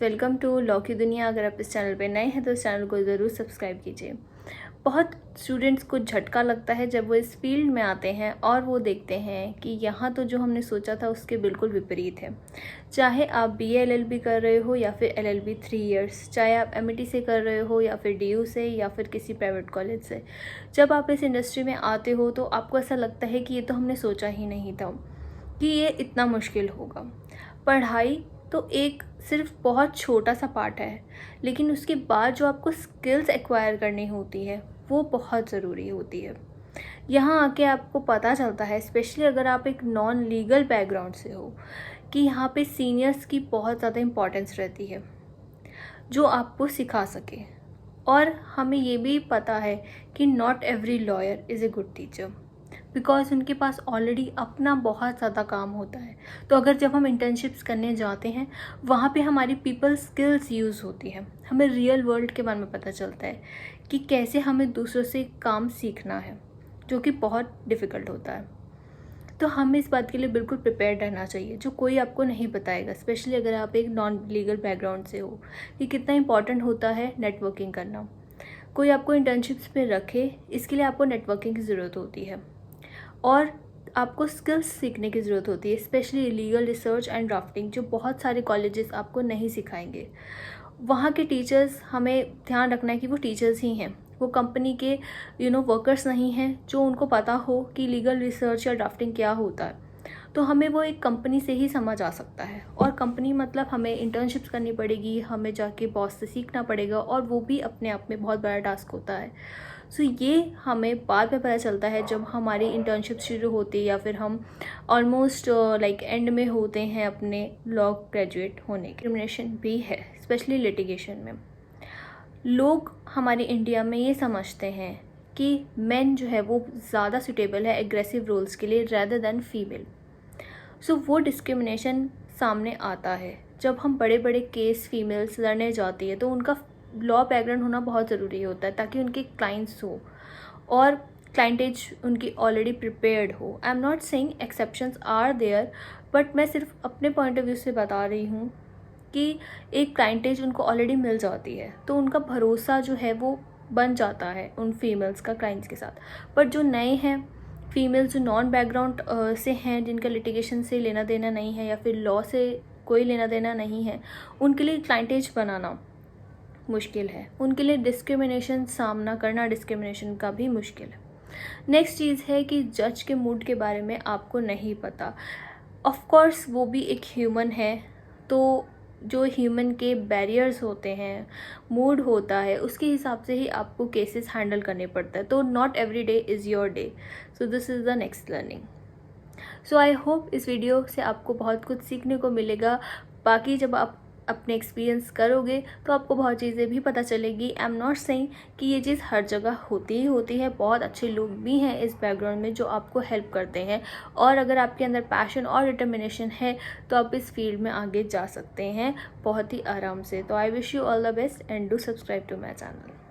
Welcome to law की दुनिया। अगर आप इस चैनल पे नए हैं तो इस चैनल को ज़रूर सब्सक्राइब कीजिए। बहुत स्टूडेंट्स को झटका लगता है जब वो इस फील्ड में आते हैं और वो देखते हैं कि यहाँ तो जो हमने सोचा था उसके बिल्कुल विपरीत है। चाहे आप BA LLB कर रहे हो या फिर LLB 3 इयर्स, चाहे आप MET से कर रहे हो या फिर DU से या फिर किसी प्राइवेट कॉलेज से, जब आप इस इंडस्ट्री में आते हो तो आपको ऐसा लगता है कि ये तो हमने सोचा ही नहीं था कि ये इतना मुश्किल होगा। पढ़ाई तो एक सिर्फ बहुत छोटा सा पार्ट है, लेकिन उसके बाद जो आपको स्किल्स एक्वायर करनी होती है वो बहुत ज़रूरी होती है। यहाँ आके आपको पता चलता है, स्पेशली अगर आप एक नॉन लीगल बैकग्राउंड से हो, कि यहाँ पे सीनियर्स की बहुत ज़्यादा इम्पोर्टेंस रहती है जो आपको सिखा सके। और हमें ये भी पता है कि not every lawyer is a good teacher, because उनके पास ऑलरेडी अपना बहुत ज़्यादा काम होता है। तो अगर जब हम इंटर्नशिप्स करने जाते हैं वहाँ पे हमारी पीपल स्किल्स यूज़ होती है, हमें रियल वर्ल्ड के बारे में पता चलता है कि कैसे हमें दूसरों से काम सीखना है, जो कि बहुत डिफ़िकल्ट होता है। तो हमें इस बात के लिए बिल्कुल प्रिपेयर्ड रहना चाहिए, जो कोई आपको नहीं बताएगा, स्पेशली अगर आप एक नॉन लीगल बैकग्राउंड से हो, कि कितना इंपॉर्टेंट होता है नेटवर्किंग करना। कोई आपको इंटर्नशिप्स पे रखे, इसके लिए आपको नेटवर्किंग की ज़रूरत होती है और आपको स्किल्स सीखने की ज़रूरत होती है, specially legal research and drafting, जो बहुत सारे कॉलेजेस आपको नहीं सिखाएंगे। वहाँ के टीचर्स, हमें ध्यान रखना है कि वो टीचर्स ही हैं, वो कंपनी के वर्कर्स नहीं हैं जो उनको पता हो कि लीगल रिसर्च या ड्राफ्टिंग क्या होता है। तो हमें वो एक कंपनी से ही समझ आ सकता है, और कंपनी मतलब हमें इंटर्नशिप्स करनी पड़ेगी, हमें जाके बॉस से सीखना पड़ेगा, और वो भी अपने आप में बहुत बड़ा टास्क होता है। सो ये हमें बाद में पता चलता है जब हमारी इंटर्नशिप शुरू होती है या फिर हम ऑलमोस्ट लाइक एंड में होते हैं अपने लॉ ग्रेजुएट होने के। डिस्क्रिमिनेशन भी है, स्पेशली लिटिगेशन में। लोग हमारे इंडिया में ये समझते हैं कि मेन जो है वो ज़्यादा सुटेबल है एग्रेसिव रोल्स के लिए रैदर दैन फीमेल। सो वो डिस्क्रिमिनेशन सामने आता है जब हम बड़े बड़े केस फीमेल्स लड़ने जाती है, तो उनका लॉ बैकग्राउंड होना बहुत ज़रूरी होता है ताकि उनके क्लाइंट्स हो और क्लाइंटेज उनकी ऑलरेडी प्रिपेयर्ड हो। I am not saying exceptions are there, but मैं सिर्फ अपने पॉइंट ऑफ व्यू से बता रही हूँ कि एक क्लाइंटेज उनको ऑलरेडी मिल जाती है, तो उनका भरोसा जो है वो बन जाता है उन फीमेल्स का क्लाइंट्स के साथ। बट जो नए हैं फीमेल्स, जो नॉन बैकग्राउंड से हैं, जिनका लिटिगेशन से लेना देना नहीं है या फिर लॉ से कोई लेना देना नहीं है, उनके लिए क्लाइंटेज बनाना मुश्किल है, उनके लिए डिस्क्रिमिनेशन सामना करना, डिस्क्रिमिनेशन का भी मुश्किल है। नेक्स्ट चीज़ है कि जज के मूड के बारे में आपको नहीं पता। ऑफ कोर्स वो भी एक ह्यूमन है, तो जो ह्यूमन के बैरियर्स होते हैं, मूड होता है, उसके हिसाब से ही आपको केसेस हैंडल करने पड़ता है। तो not every day is your day, so this is the next learning. So I hope इस वीडियो से आपको बहुत कुछ सीखने को मिलेगा। बाकी जब आप अपने एक्सपीरियंस करोगे तो आपको बहुत चीज़ें भी पता चलेगी। आई एम नॉट सेइंग कि ये चीज़ हर जगह होती ही होती है, बहुत अच्छे लोग भी हैं इस बैकग्राउंड में जो आपको हेल्प करते हैं, और अगर आपके अंदर पैशन और डिटर्मिनेशन है तो आप इस फील्ड में आगे जा सकते हैं बहुत ही आराम से। तो I wish you all the best and do subscribe to my channel.